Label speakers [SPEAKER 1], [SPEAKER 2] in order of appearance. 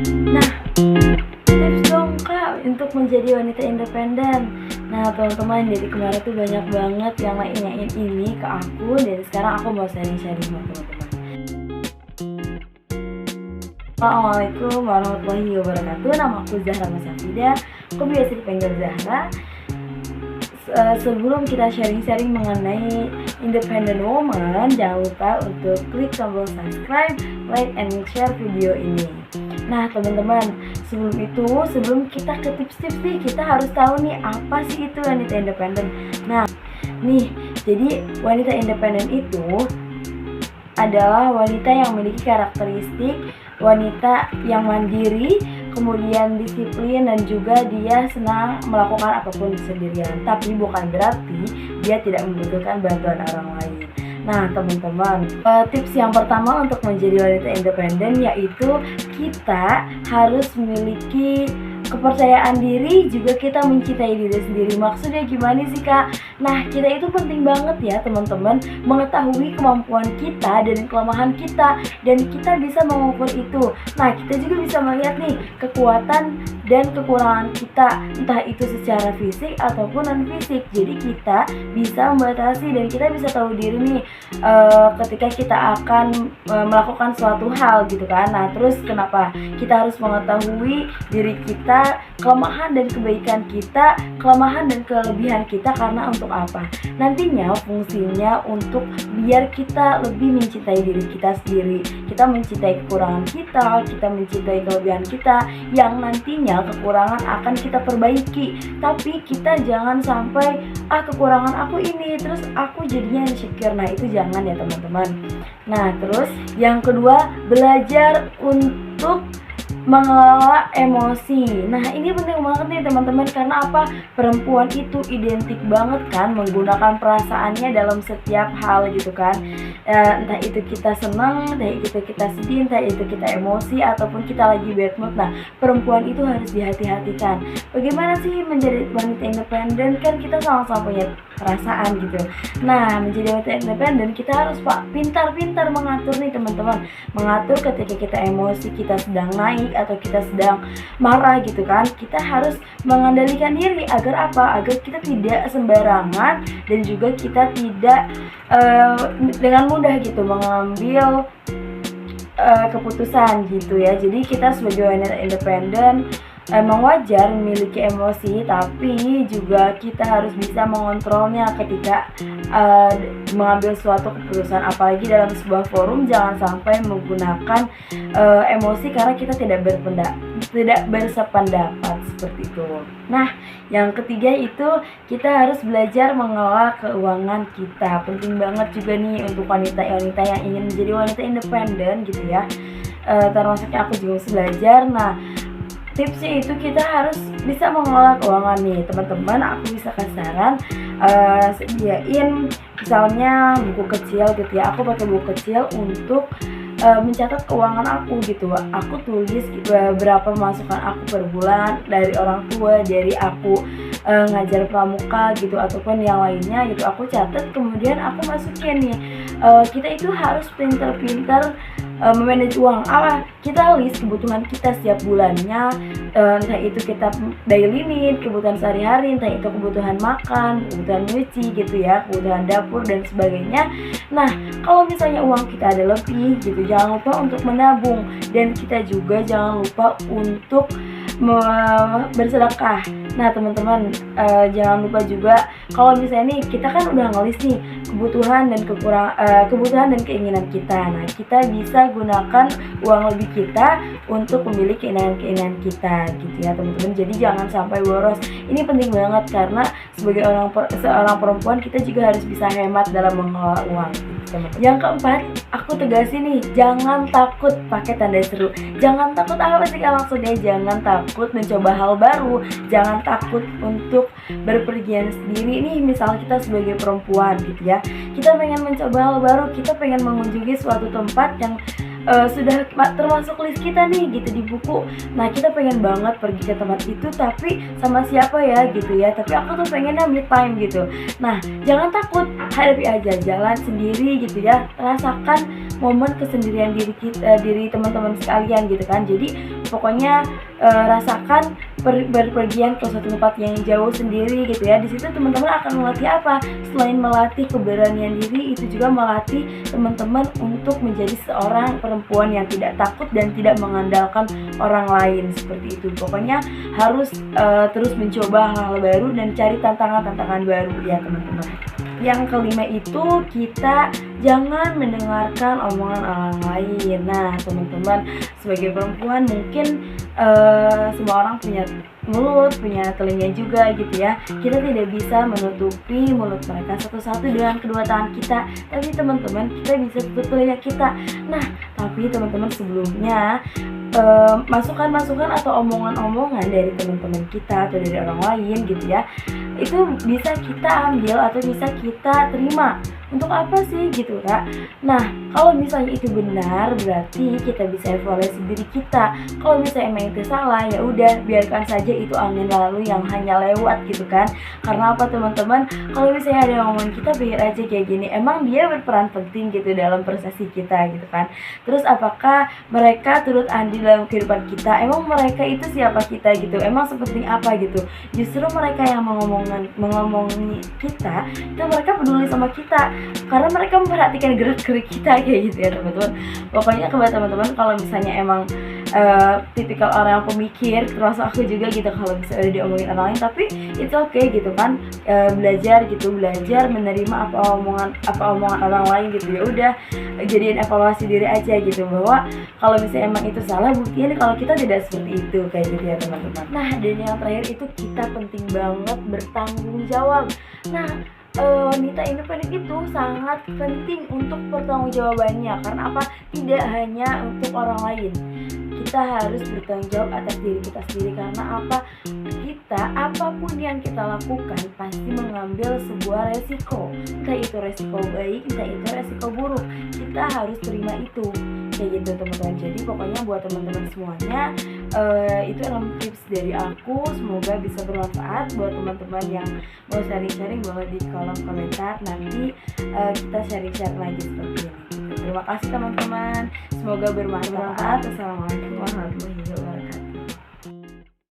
[SPEAKER 1] Nah, tips dong Kak untuk menjadi wanita independen. Nah teman-teman, dari kemarin tuh banyak banget yang nanyain ini ke aku, dan sekarang aku mau sharing-sharing sama teman-teman. Assalamualaikum warahmatullahi wabarakatuh. Nama aku Zahra Masafida, aku biasa dipanggil Zahra. Sebelum kita sharing-sharing mengenai independent woman, jangan lupa untuk klik tombol subscribe, like, and share video ini. Nah teman-teman, sebelum kita ke tips-tips nih, kita harus tahu nih apa sih itu wanita independen. Nah nih, jadi wanita independen itu adalah wanita yang memiliki karakteristik wanita yang mandiri, kemudian disiplin, dan juga dia senang melakukan apapun sendirian. Tapi bukan berarti dia tidak membutuhkan bantuan orang lain. Nah teman-teman, tips yang pertama untuk menjadi wanita independen yaitu kita harus memiliki kepercayaan diri, juga kita mencintai diri sendiri. Maksudnya gimana sih Kak? Nah kita itu penting banget ya teman-teman, mengetahui kemampuan kita dan kelemahan kita, dan kita bisa mengukur itu. Nah kita juga bisa melihat nih kekuatan dan kekurangan kita, entah itu secara fisik ataupun non fisik. Jadi kita bisa membatasi dan kita bisa tahu diri nih ketika kita akan melakukan suatu hal gitu kan. Nah terus kenapa kita harus mengetahui diri kita, kelemahan dan kebaikan kita, kelemahan dan kelebihan kita, karena untuk apa? Nantinya fungsinya untuk biar kita lebih mencintai diri kita sendiri. Kita mencintai kekurangan kita, kita mencintai kelebihan kita, yang nantinya kekurangan akan kita perbaiki. Tapi kita jangan sampai kekurangan aku ini terus aku jadinya insecure. Nah itu jangan ya teman-teman. Nah terus yang kedua, belajar untuk mengelola emosi. Nah ini penting banget nih teman-teman, karena apa? Perempuan itu identik banget kan menggunakan perasaannya dalam setiap hal gitu kan. Entah itu kita senang, entah itu kita sedih, entah itu kita emosi, ataupun kita lagi bad mood. Nah perempuan itu harus dihati-hatikan. Bagaimana sih menjadi wanita independen? Kan kita sama-sama punya perasaan gitu. Nah menjadi wanita independen kita harus pintar-pintar mengatur nih teman-teman. Mengatur ketika kita emosi, kita sedang naik atau kita sedang marah gitu kan. Kita harus mengendalikan diri agar apa? Agar kita tidak sembarangan, dan juga kita tidak dengan mudah gitu mengambil keputusan gitu ya. Jadi kita sebagai wanita independen emang wajar memiliki emosi, tapi juga kita harus bisa mengontrolnya ketika mengambil suatu keputusan. Apalagi dalam sebuah forum, jangan sampai menggunakan emosi karena kita tidak bersependapat seperti itu. Nah yang ketiga itu kita harus belajar mengelola keuangan kita. Penting banget juga nih untuk wanita-wanita yang ingin menjadi wanita independen gitu ya. Termasuknya aku juga harus belajar. Nah tipsnya itu kita harus bisa mengelola keuangan nih teman-teman. Aku bisa kasih saran, sediain misalnya buku kecil gitu ya. Aku pakai buku kecil untuk mencatat keuangan aku gitu. Aku tulis berapa masukan aku per bulan dari orang tua, dari aku ngajar pramuka gitu, ataupun yang lainnya gitu. Aku catat, kemudian aku masukin nih. Kita itu harus pintar-pintar memanage uang. Kita list kebutuhan kita setiap bulannya, entah itu kita daily need, kebutuhan sehari-hari, entah itu kebutuhan makan, kebutuhan nyuci gitu ya, kebutuhan dapur dan sebagainya. Nah kalau misalnya uang kita ada lebih gitu, jangan lupa untuk menabung, dan kita juga jangan lupa untuk bersedekah. Nah teman-teman, jangan lupa juga kalau misalnya nih kita kan udah ngelis nih kebutuhan dan keinginan kita. Nah kita bisa gunakan uang lebih kita untuk memiliki keinginan kita gitu ya teman-teman. Jadi jangan sampai boros. Ini penting banget karena sebagai seorang perempuan kita juga harus bisa hemat dalam mengelola uang gitu, teman-teman. Yang keempat, aku tegasin nih, jangan takut pakai tanda seru. Jangan takut apa sih maksudnya? Jangan takut mencoba hal baru, jangan takut untuk berpergian sendiri nih. Misal kita sebagai perempuan gitu ya, kita pengen mencoba hal baru, kita pengen mengunjungi suatu tempat yang sudah termasuk list kita nih gitu di buku. Nah kita pengen banget pergi ke tempat itu, tapi sama siapa ya gitu ya, tapi aku tuh pengennya me time gitu. Nah jangan takut, hadapi aja, jalan sendiri gitu ya, rasakan momen kesendirian diri teman-teman sekalian gitu kan. Jadi pokoknya rasakan berpergian ke suatu tempat yang jauh sendiri gitu ya. Di situ teman-teman akan melatih apa? Selain melatih keberanian diri, itu juga melatih teman-teman untuk menjadi seorang perempuan yang tidak takut dan tidak mengandalkan orang lain seperti itu. Pokoknya harus terus mencoba hal-hal baru dan cari tantangan-tantangan baru ya teman-teman. Yang kelima itu kita jangan mendengarkan omongan orang lain. Nah teman-teman, sebagai perempuan mungkin semua orang punya mulut, punya telinga juga gitu ya. Kita tidak bisa menutupi mulut mereka satu-satu dengan kedua tangan kita, tapi teman-teman kita bisa tutup telinga kita. Nah tapi teman-teman, sebelumnya masukan-masukan atau omongan-omongan dari teman-teman kita atau dari orang lain gitu ya, itu bisa kita ambil atau bisa kita terima. Untuk apa sih gitu Kak? Nah kalau misalnya itu benar, berarti kita bisa evaluasi diri kita. Kalau misalnya emang itu salah, ya udah biarkan saja itu angin lalu yang hanya lewat gitu kan. Karena apa teman-teman, kalau misalnya ada yang ngomongin kita, pikir aja kayak gini, emang dia berperan penting gitu dalam prestasi kita gitu kan. Terus apakah mereka turut andil dalam kehidupan kita? Emang mereka itu siapa kita gitu? Emang sepenting apa gitu? Justru mereka yang mengomongi kita, itu mereka peduli sama kita karena mereka memperhatikan gerak-gerik kita kayak gitu ya teman-teman. Pokoknya kepada teman-teman, kalau misalnya emang tipikal orang yang pemikir, termasuk aku juga gitu, kalau bisa udah diomongin orang lain tapi it's okay gitu kan, belajar menerima apa omongan orang lain gitu. Ya udah jadiin evaluasi diri aja gitu, bahwa kalau misalnya emang itu salah, buktiin kalau kita tidak seperti itu kayak gitu ya teman-teman. Nah dan yang terakhir itu kita penting banget bertanggung jawab. Nah wanita independen itu sangat penting untuk pertanggungjawabannya. Karena apa? Tidak hanya untuk orang lain, kita harus bertanggung jawab atas diri kita sendiri. Karena apa? Kita apapun yang kita lakukan pasti mengambil sebuah resiko, entah itu resiko baik, entah itu resiko buruk. Kita harus terima itu kayak gitu teman-teman. Jadi pokoknya buat teman-teman semuanya, itu 6 tips dari aku, semoga bisa bermanfaat buat teman-teman yang mau sharing-sharing. Boleh di kolom komentar, nanti kita sharing-sharing lagi seperti ini. Terima kasih teman-teman, semoga bermanfaat. Assalamualaikum warahmatullahi wabarakatuh.